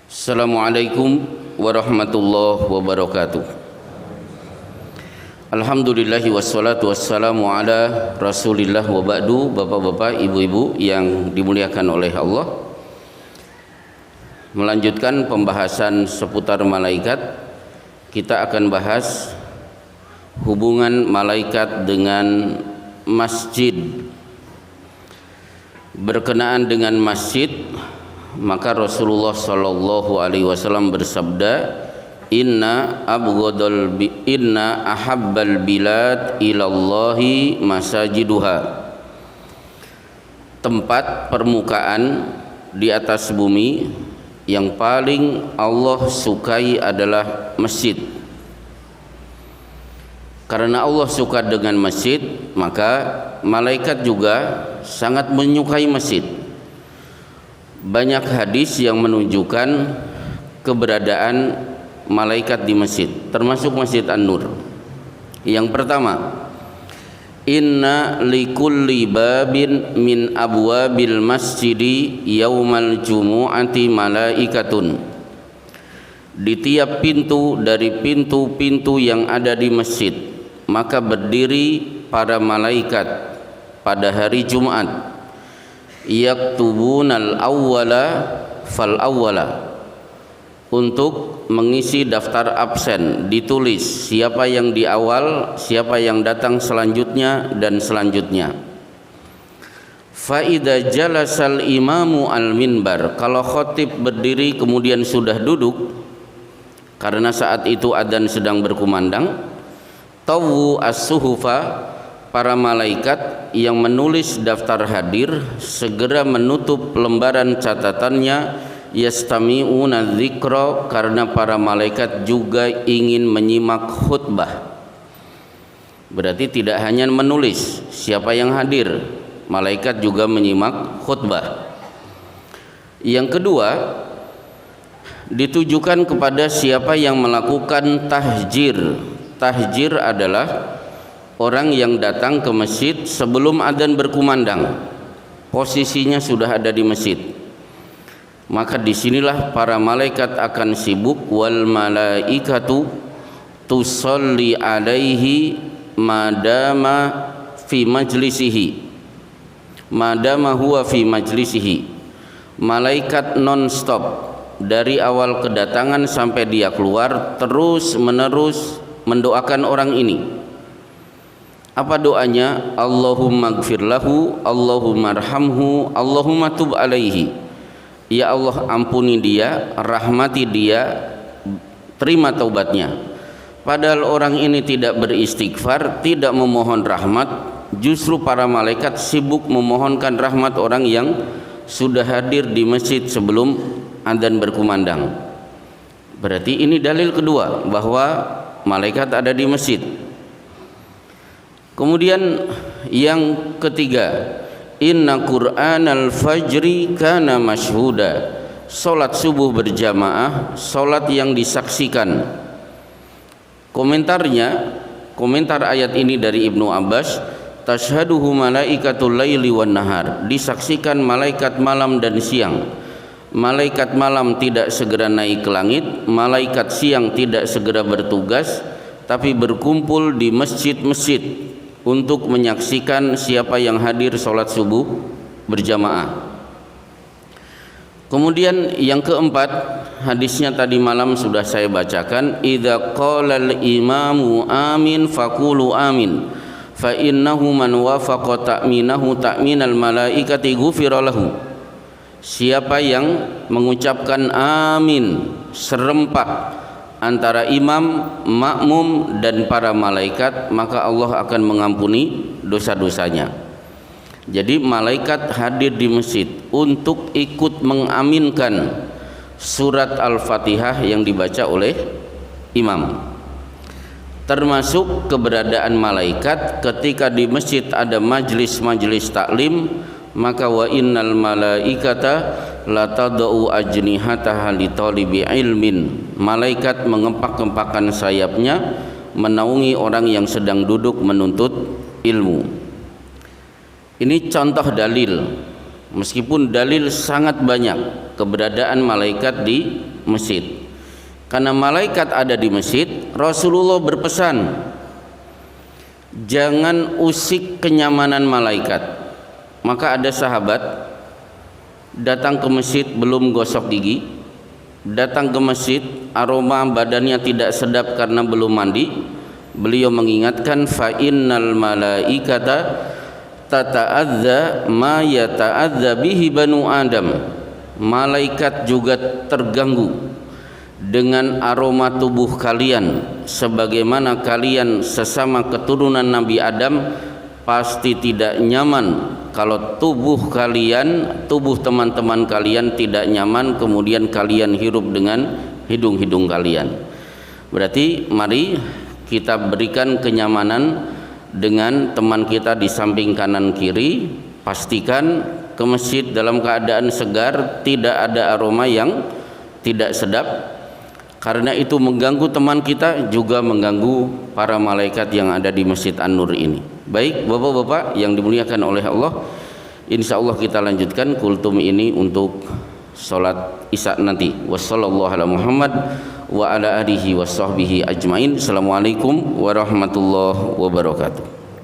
Assalamualaikum warahmatullahi wabarakatuh. Alhamdulillahi wassalatu wassalamu ala rasulillah wa ba'du. Bapak-bapak, ibu-ibu yang dimuliakan oleh Allah, melanjutkan pembahasan seputar malaikat. Kita akan bahas hubungan malaikat dengan masjid. Berkenaan dengan masjid, maka Rasulullah sallallahu alaihi wasallam bersabda, inna ahabbal bilad ilallahi masajiduha. Tempat permukaan di atas bumi yang paling Allah sukai adalah masjid. Karena Allah suka dengan masjid, maka malaikat juga sangat menyukai masjid. Banyak hadis yang menunjukkan keberadaan malaikat di masjid, termasuk Masjid An-Nur. Yang pertama, inna likulli babin min abwabil masjidi yaumal jumu'ati malaikatun. Di tiap pintu dari pintu-pintu yang ada di masjid, maka berdiri para malaikat pada hari Jumat, yaktubunal awwala fal awwala, untuk mengisi daftar absen, ditulis siapa yang di awal, siapa yang datang selanjutnya dan selanjutnya. Fa idza jalasal imamu al minbar, kalau khatib berdiri kemudian sudah duduk, karena saat itu adzan sedang berkumandang, tawu as-suhufa, para malaikat yang menulis daftar hadir segera menutup lembaran catatannya, yastami'una dzikra, karena para malaikat juga ingin menyimak khutbah. Berarti tidak hanya menulis siapa yang hadir, malaikat juga menyimak khutbah. Yang kedua, ditujukan kepada siapa yang melakukan tahjir. Tahjir adalah orang yang datang ke masjid sebelum adzan berkumandang, posisinya sudah ada di masjid. Maka disinilah para malaikat akan sibuk. Wal malaikatu tusalli alaihi madama fi majlisihi, madama huwa fi majlisihi. Malaikat non stop dari awal kedatangan sampai dia keluar, terus menerus mendoakan orang ini. Apa doanya? Allahumma gfir lahu, Allahumma arhamhu, Allahumma tub alaihi. Ya Allah, ampuni dia, rahmati dia, terima taubatnya. Padahal orang ini tidak beristighfar, tidak memohon rahmat, justru para malaikat sibuk memohonkan rahmat orang yang sudah hadir di masjid sebelum adzan berkumandang. Berarti ini dalil kedua bahwa malaikat ada di masjid. Kemudian yang ketiga, inna qur'anal fajri kana mashhuda. Salat subuh berjamaah, salat yang disaksikan. Komentar ayat ini dari Ibnu Abbas, tashhaduhu malaikatul laili wan nahar, disaksikan malaikat malam dan siang. Malaikat malam tidak segera naik ke langit, malaikat siang tidak segera bertugas, tapi berkumpul di masjid-masjid untuk menyaksikan siapa yang hadir sholat subuh berjamaah. Kemudian yang keempat, hadisnya tadi malam sudah saya bacakan, idza qalal imamu amin faqulu amin fa innahu man wafaqa ta'minahu ta'minal malaikati ghufira lahu. Siapa yang mengucapkan amin serempak antara imam, makmum dan para malaikat, maka Allah akan mengampuni dosa-dosanya. Jadi malaikat hadir di masjid untuk ikut mengaminkan surat Al-Fatihah yang dibaca oleh imam. Termasuk keberadaan malaikat ketika di masjid ada majlis-majlis taklim, maka wa innal malaikata la tadau ajnihataha li talibi ilmin. Malaikat mengempak-empakkan sayapnya menaungi orang yang sedang duduk menuntut ilmu. Ini contoh dalil, meskipun dalil sangat banyak keberadaan malaikat di masjid. Karena malaikat ada di masjid, Rasulullah berpesan, jangan usik kenyamanan malaikat. Maka ada sahabat datang ke masjid belum gosok gigi, datang ke masjid aroma badannya tidak sedap karena belum mandi. Beliau mengingatkan, fa innal malaikata tata'adza ma yata'adza bihi banu Adam. Malaikat juga terganggu dengan aroma tubuh kalian sebagaimana kalian sesama keturunan Nabi Adam pasti tidak nyaman kalau tubuh kalian, tubuh teman-teman kalian tidak nyaman kemudian kalian hirup dengan hidung-hidung kalian. Berarti mari kita berikan kenyamanan dengan teman kita di samping kanan kiri. Pastikan ke masjid dalam keadaan segar, tidak ada aroma yang tidak sedap, karena itu mengganggu teman kita, juga mengganggu para malaikat yang ada di Masjid An-Nur ini. Baik bapak-bapak yang dimuliakan oleh Allah, insya Allah kita lanjutkan kultum ini untuk sholat isya nanti. Wassallallahu ala Muhammad wa ala alihi wa sahbihi ajmain. Assalamualaikum warahmatullahi wabarakatuh.